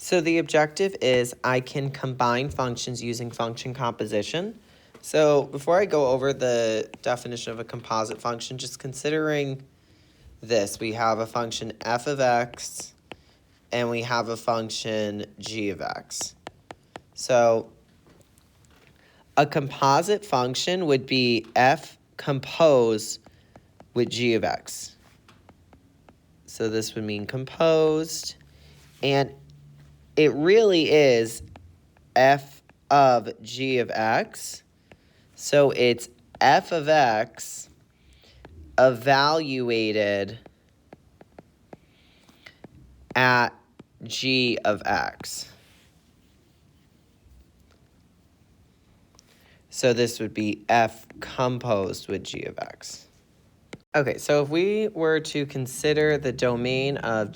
So the objective is I can combine functions using function composition. So before I go over the definition of a composite function, just considering this, we have a function f of x and we have a function g of x. So a composite function would be f composed with g of x. So this would mean composed, and it really is f of g of x. So it's f of x evaluated at g of x. So this would be f composed with g of x. Okay, so if we were to consider the domain of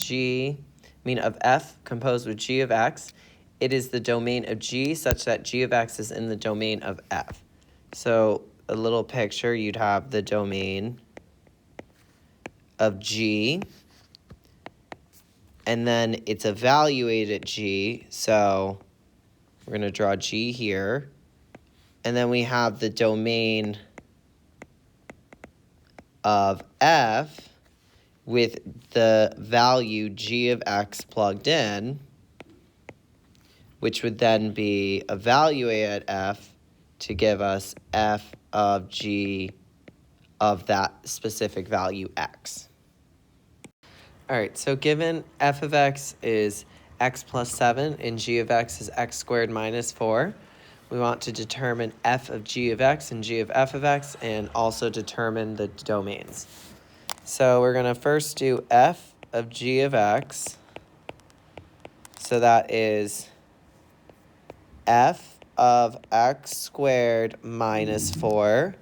of f composed with g of x, it is the domain of g such that g of x is in the domain of f. So a little picture, you'd have the domain of g, and then it's evaluated at g, so we're going to draw g here, and then we have the domain of f with the value g of x plugged in, which would then be evaluated at f to give us f of g of that specific value x. All right, so given f of x is x plus 7 and g of x is x squared minus 4, we want to determine f of g of x and g of f of x and also determine the domains. So we're going to first do f of g of x. So that is f of x squared minus 4.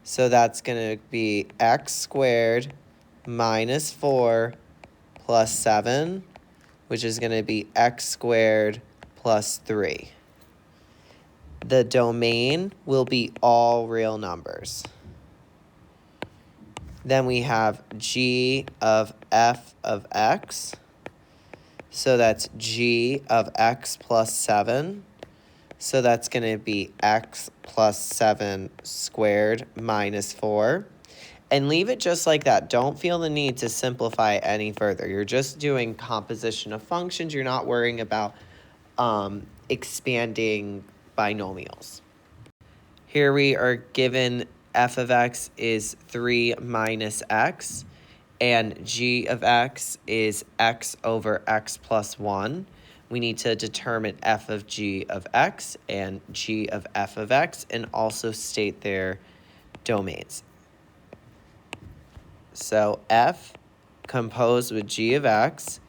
So that's going to be x squared minus 4 plus 7, which is going to be x squared plus 3. The domain will be all real numbers. Then we have g of f of x. So that's g of x plus 7. So that's going to be x plus 7 squared minus 4. And leave it just like that. Don't feel the need to simplify it any further. You're just doing composition of functions. You're not worrying about expanding binomials. Here we are given f of x is 3 minus x, and g of x is x over x plus 1. We need to determine f of g of x and g of f of x and also state their domains. So f composed with g of x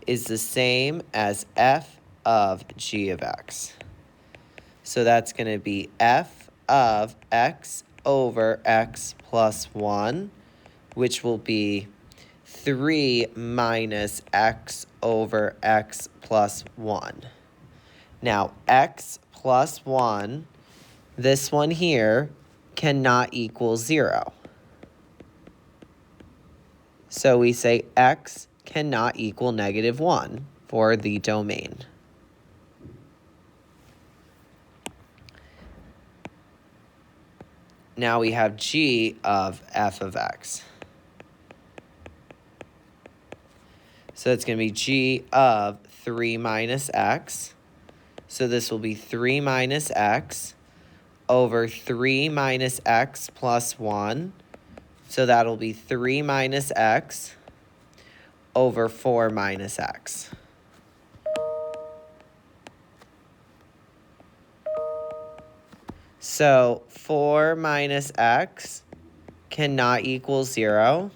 is the same as f of g of x. So that's going to be f of x over x plus 1, which will be 3 minus x over x plus 1. Now, x plus 1, this one here, cannot equal 0. So we say x cannot equal negative 1 for the domain. Now we have g of f of x. So it's going to be g of 3 minus x. So this will be 3 minus x over 3 minus x plus 1. So that'll be 3 minus x over 4 minus x. So 4 minus x cannot equal 0.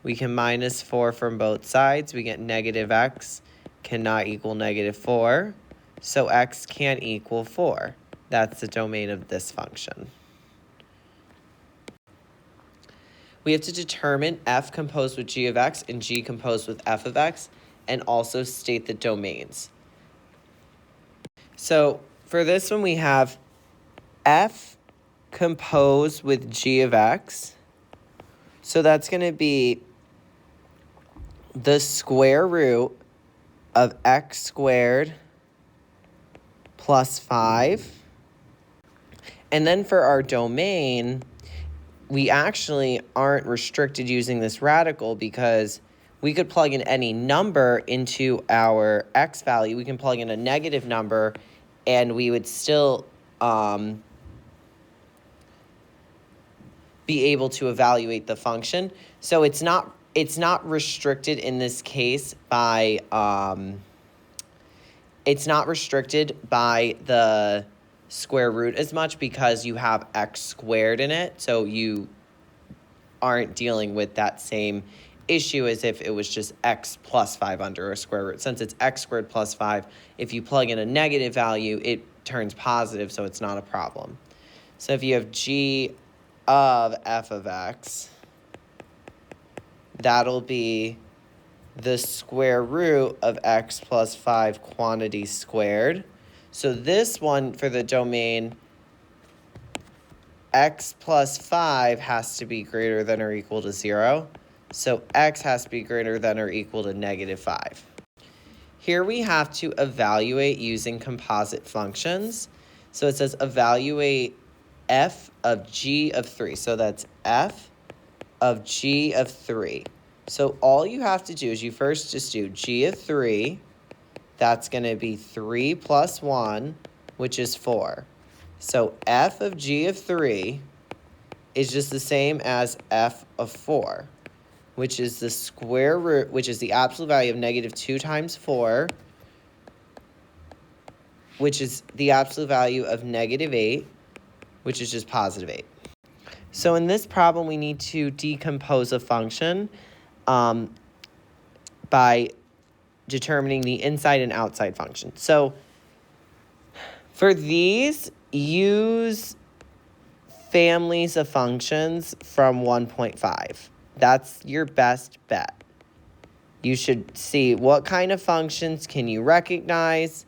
We can minus 4 from both sides. We get negative x cannot equal negative 4. So x can't equal 4. That's the domain of this function. We have to determine f composed with g of x and g composed with f of x and also state the domains. So for this one, we have f composed with g of x. So that's going to be the square root of x squared plus 5. And then for our domain, we actually aren't restricted using this radical because we could plug in any number into our x value. We can plug in a negative number and we would still be able to evaluate the function. So it's not restricted in this case by it's not restricted by the square root as much because you have x squared in it, so you aren't dealing with that same issue as if it was just x plus 5 under a square root. Since it's x squared plus 5, if you plug in a negative value, it turns positive, so it's not a problem. So if you have g of f of x, that'll be the square root of x plus 5 quantity squared. So this one for the domain, x plus 5 has to be greater than or equal to 0. So x has to be greater than or equal to negative 5. Here we have to evaluate using composite functions. So it says evaluate f of g of 3. So that's f of g of 3. So all you have to do is you first just do g of 3. That's going to be 3 plus 1, which is 4. So f of g of 3 is just the same as f of 4, which is the square root, which is the absolute value of negative 2 times 4, which is the absolute value of negative 8, which is just positive 8. So in this problem, we need to decompose a function by determining the inside and outside function. So for these, use families of functions from 1.5. That's your best bet. You should see what kind of functions can you recognize,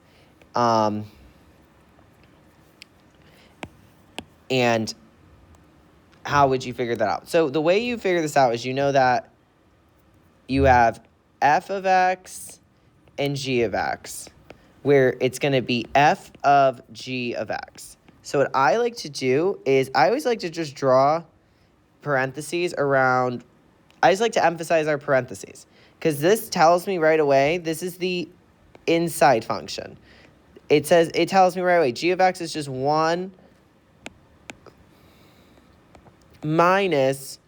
and how would you figure that out? So the way you figure this out is you know that you have f of x and g of x, where it's going to be f of g of x. So what I like to do is I always like to just draw parentheses around. I just like to emphasize our parentheses because this tells me right away this is the inside function. It tells me right away g of x is just 1 minus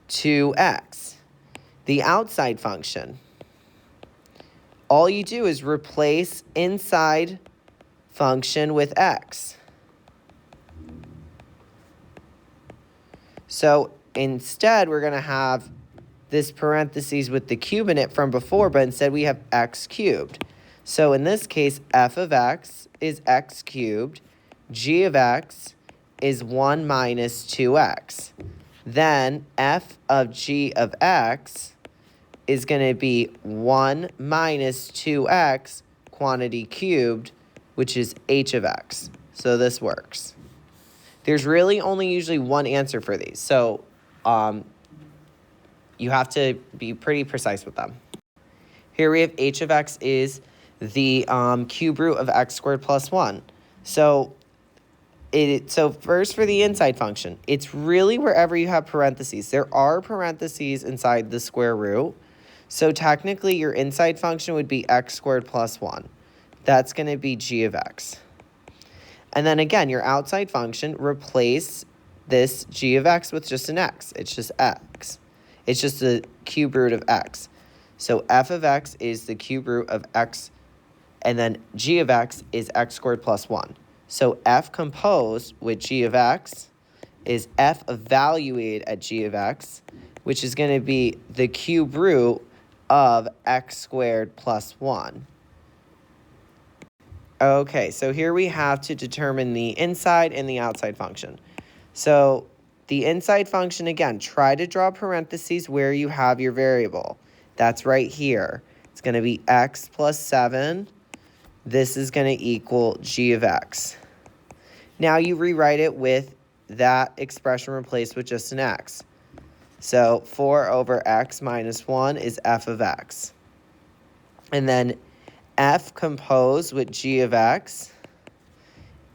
2x. The outside function, all you do is replace inside function with x. So instead, we're going to have this parentheses with the cube in it from before, but instead we have x cubed. So in this case, f of x is x cubed. G of x is 1 minus 2x. Then f of g of x is going to be 1 minus 2x quantity cubed, which is h of x. So this works. There's really only usually one answer for these. So you have to be pretty precise with them. Here we have h of x is the cube root of x squared plus 1. So first for the inside function, it's really wherever you have parentheses. There are parentheses inside the square root. So technically your inside function would be x squared plus 1. That's going to be g of x. And then again, your outside function, replace this g of x with just an x. It's just x. It's just the cube root of x. So f of x is the cube root of x, and then g of x is x squared plus 1. So f composed with g of x is f evaluated at g of x, which is going to be the cube root of x squared plus 1. Okay, so here we have to determine the inside and the outside function. So the inside function, again, try to draw parentheses where you have your variable. That's right here. It's going to be x plus 7. This is going to equal g of x. Now you rewrite it with that expression replaced with just an x. So 4 over x minus 1 is f of x. And then f composed with g of x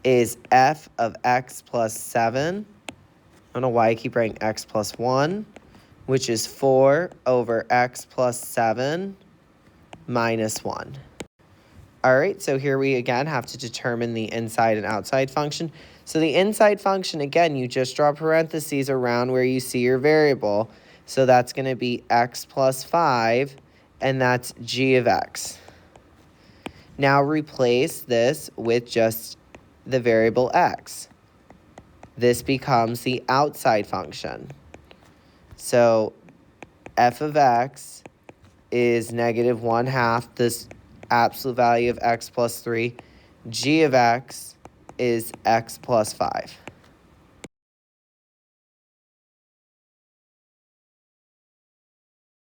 is f of x plus 7. I don't know why I keep writing x plus 1, which is 4 over x plus 7 minus 1. All right, so here we again have to determine the inside and outside function. So the inside function, again, you just draw parentheses around where you see your variable. So that's going to be x plus 5, and that's g of x. Now replace this with just the variable x. This becomes the outside function. So f of x is negative 1/2 this absolute value of x plus 3. G of x is x plus 5.